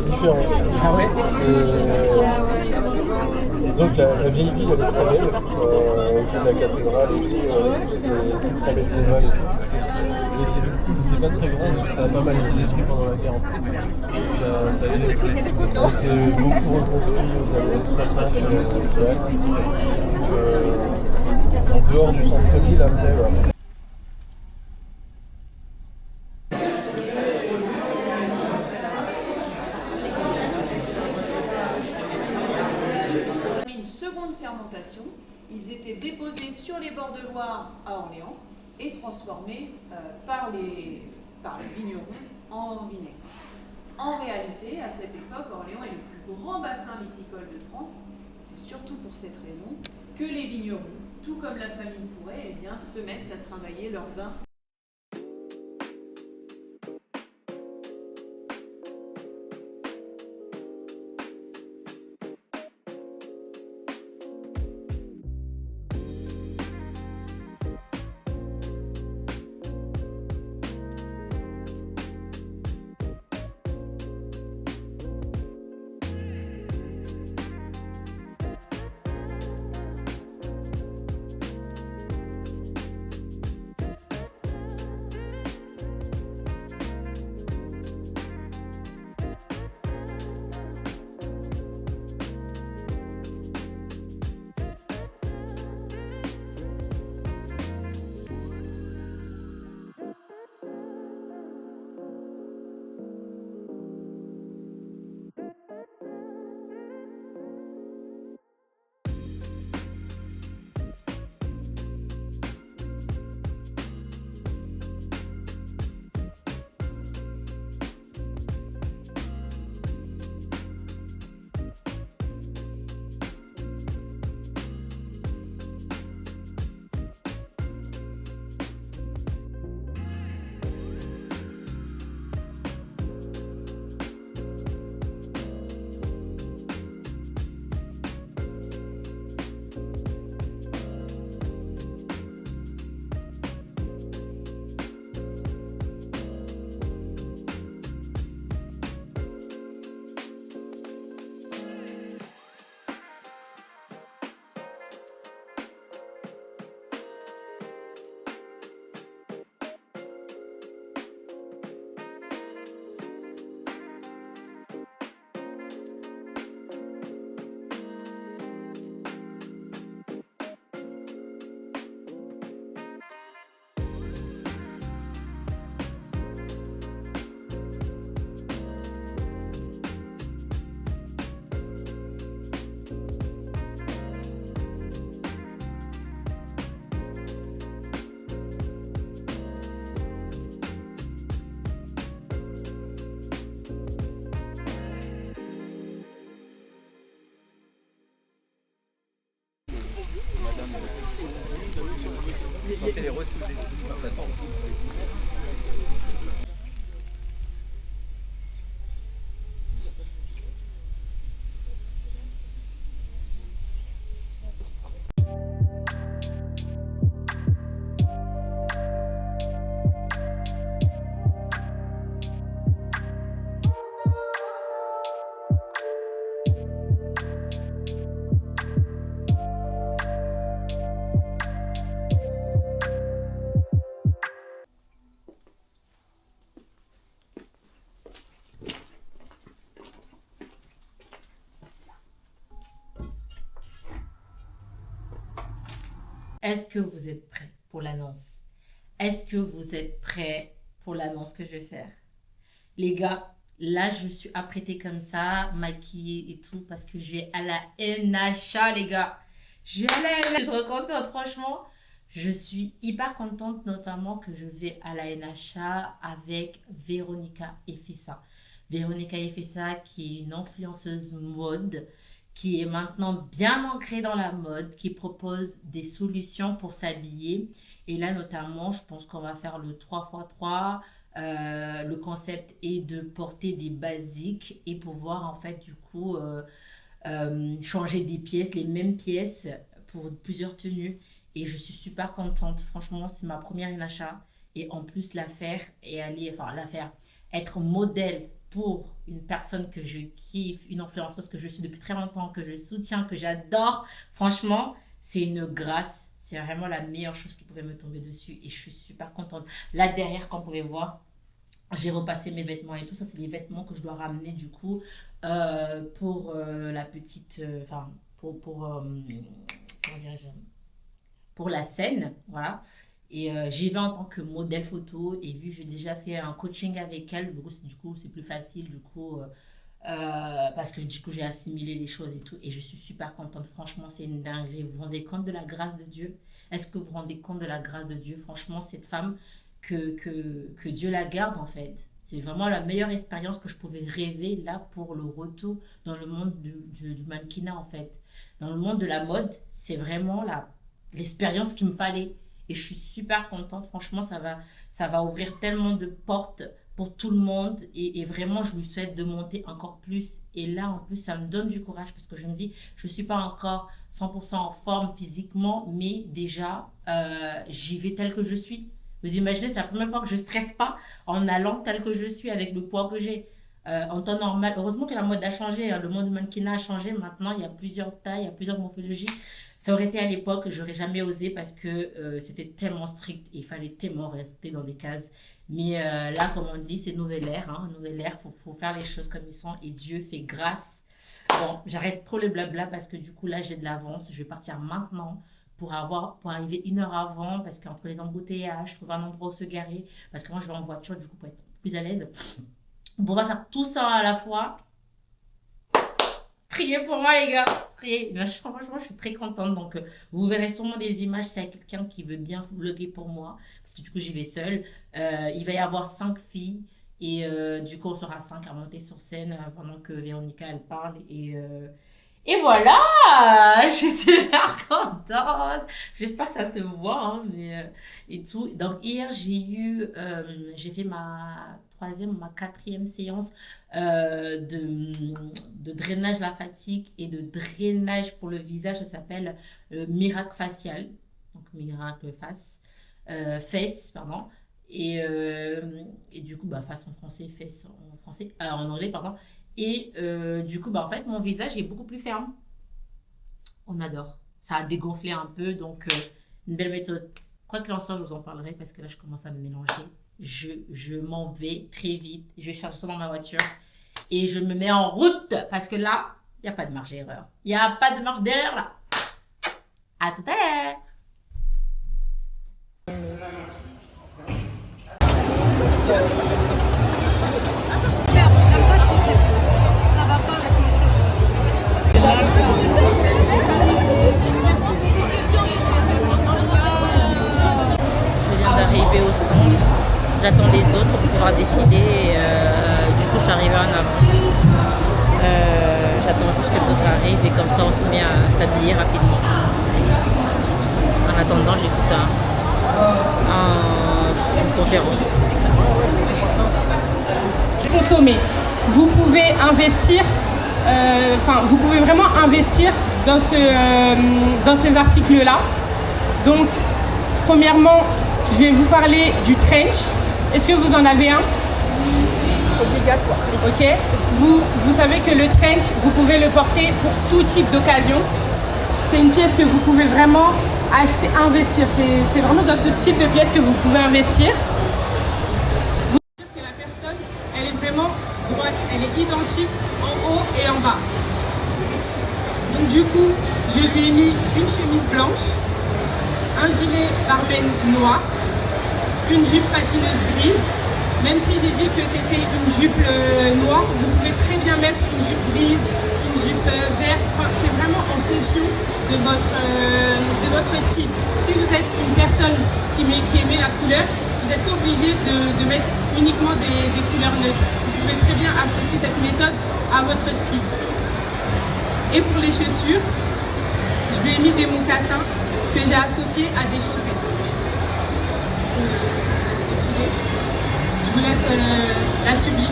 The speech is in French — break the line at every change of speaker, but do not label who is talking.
différent.
Ah ouais?
Et donc la vieille ville, elle est très belle, autour de la cathédrale et tout, c'est très médiéval et tout. Et c'est pas très grand, parce que ça a pas mal été détruit pendant la guerre en fait. Ça a été beaucoup reconstruit aux années 60 en dehors du centre-ville après. Voilà.
Une seconde fermentation, ils étaient déposés sur les bords de Loire à Orléans et transformés par les vignerons en vinaigre. En réalité, à cette époque, Orléans est le plus grand bassin viticole de France. C'est surtout pour cette raison que les vignerons, tout comme la famille Pourret, eh bien, se mettent à travailler leur vin.
Est-ce que vous êtes prêts pour l'annonce? Est-ce que vous êtes prêts pour l'annonce que je vais faire? Les gars, là, je suis apprêtée comme ça, maquillée et tout, parce que je vais à la NHA, les gars. Je vais à la NHA. Je suis trop contente, franchement. Je suis hyper contente, notamment que je vais à la NHA avec Véronica Efessa. Véronica Efessa, qui est une influenceuse mode, qui est maintenant bien ancrée dans la mode, qui propose des solutions pour s'habiller. Et là, notamment, je pense qu'on va faire le 3x3. Le concept est de porter des basiques et pouvoir, en fait, du coup, changer des pièces, les mêmes pièces, pour plusieurs tenues et je suis super contente. Franchement, c'est ma première Inacha et en plus la faire être modèle pour une personne que je kiffe, une influenceuse que je suis depuis très longtemps, que je soutiens, que j'adore. Franchement, c'est une grâce. C'est vraiment la meilleure chose qui pouvait me tomber dessus et je suis super contente. Là derrière, comme vous pouvez voir, j'ai repassé mes vêtements et tout. Ça, c'est les vêtements que je dois ramener du coup pour la petite... comment dirais-je, pour la scène, voilà. Et j'y vais en tant que modèle photo et vu que j'ai déjà fait un coaching avec elle, du coup c'est plus facile parce que du coup j'ai assimilé les choses et tout et je suis super contente. Franchement, c'est une dinguerie. Vous vous rendez compte de la grâce de Dieu? Est-ce que vous vous rendez compte de la grâce de Dieu? Franchement, cette femme, que Dieu la garde en fait. C'est vraiment la meilleure expérience que je pouvais rêver là pour le retour dans le monde du mannequinat en fait. Dans le monde de la mode, c'est vraiment l'expérience qu'il me fallait. Et je suis super contente. Franchement, ça va ouvrir tellement de portes pour tout le monde. Et vraiment, je lui souhaite de monter encore plus. Et là, en plus, ça me donne du courage parce que je me dis, je ne suis pas encore 100% en forme physiquement, mais déjà, j'y vais tel que je suis. Vous imaginez, c'est la première fois que je ne stresse pas en allant tel que je suis avec le poids que j'ai. En temps normal, heureusement que la mode a changé, hein, le monde du mannequinat a changé. Maintenant, il y a plusieurs tailles, il y a plusieurs morphologies. Ça aurait été à l'époque, j'aurais jamais osé parce que c'était tellement strict et il fallait tellement rester dans des cases. Mais là, comme on dit, c'est nouvelle ère. Hein, nouvelle ère, faut faire les choses comme ils sont et Dieu fait grâce. Bon, j'arrête trop le blabla parce que du coup, là, j'ai de l'avance. Je vais partir maintenant pour arriver 1 heure avant parce qu'entre les embouteillages, trouver un endroit où se garer. Parce que moi, je vais en voiture, du coup, pour être plus à l'aise. Bon, on va faire tout ça à la fois. Priez pour moi, les gars. Priez. Là, franchement, je suis très contente. Donc, vous verrez sûrement des images. C'est quelqu'un qui veut bien vlogger pour moi. Parce que du coup, j'y vais seule. Il va y avoir 5 filles. Et du coup, on sera 5 à monter sur scène pendant que Véronica, elle parle. Et voilà, je suis super contente. J'espère que ça se voit, hein, et tout. Donc hier, j'ai fait ma 4e séance de drainage de la fatigue et de drainage pour le visage. Ça s'appelle Miracle Facial, donc Miracle Face, pardon. Et du coup, face en français, face en français, en anglais, pardon. Et du coup, en fait, mon visage est beaucoup plus ferme. On adore. Ça a dégonflé un peu, donc une belle méthode. Quoi qu'il en soit, je vous en parlerai parce que là, je commence à me mélanger. Je m'en vais très vite. Je vais charger ça dans ma voiture et je me mets en route parce que là, il n'y a pas de marge d'erreur. Il n'y a pas de marge d'erreur là. À tout à l'heure. D'arriver au stand, j'attends les autres pour pouvoir défiler et du coup je suis arrivée en avance. J'attends juste que les autres arrivent et comme ça on se met à s'habiller rapidement. En attendant, j'écoute une conférence.
Consommer. Vous pouvez investir, vous pouvez vraiment investir dans ces articles-là. Donc, premièrement, je vais vous parler du trench. Est-ce que vous en avez un? Obligatoire. Ok. Vous savez que le trench, vous pouvez le porter pour tout type d'occasion. C'est une pièce que vous pouvez vraiment acheter, investir. C'est vraiment dans ce style de pièce que vous pouvez investir. Vous dire que la personne, elle est vraiment droite, elle est identique en haut et en bas. Donc du coup, je lui ai mis une chemise blanche, un gilet Barben noir, une jupe patineuse grise. Même si j'ai dit que c'était une jupe noire, vous pouvez très bien mettre une jupe grise, une jupe verte. Enfin, c'est vraiment en fonction de votre style. Si vous êtes une personne qui aimait la couleur, vous n'êtes pas obligé de mettre uniquement des couleurs neutres. Vous pouvez très bien associer cette méthode à votre style. Et pour les chaussures, je lui ai mis des mocassins que j'ai associés à des chaussettes. Je vous laisse la subir.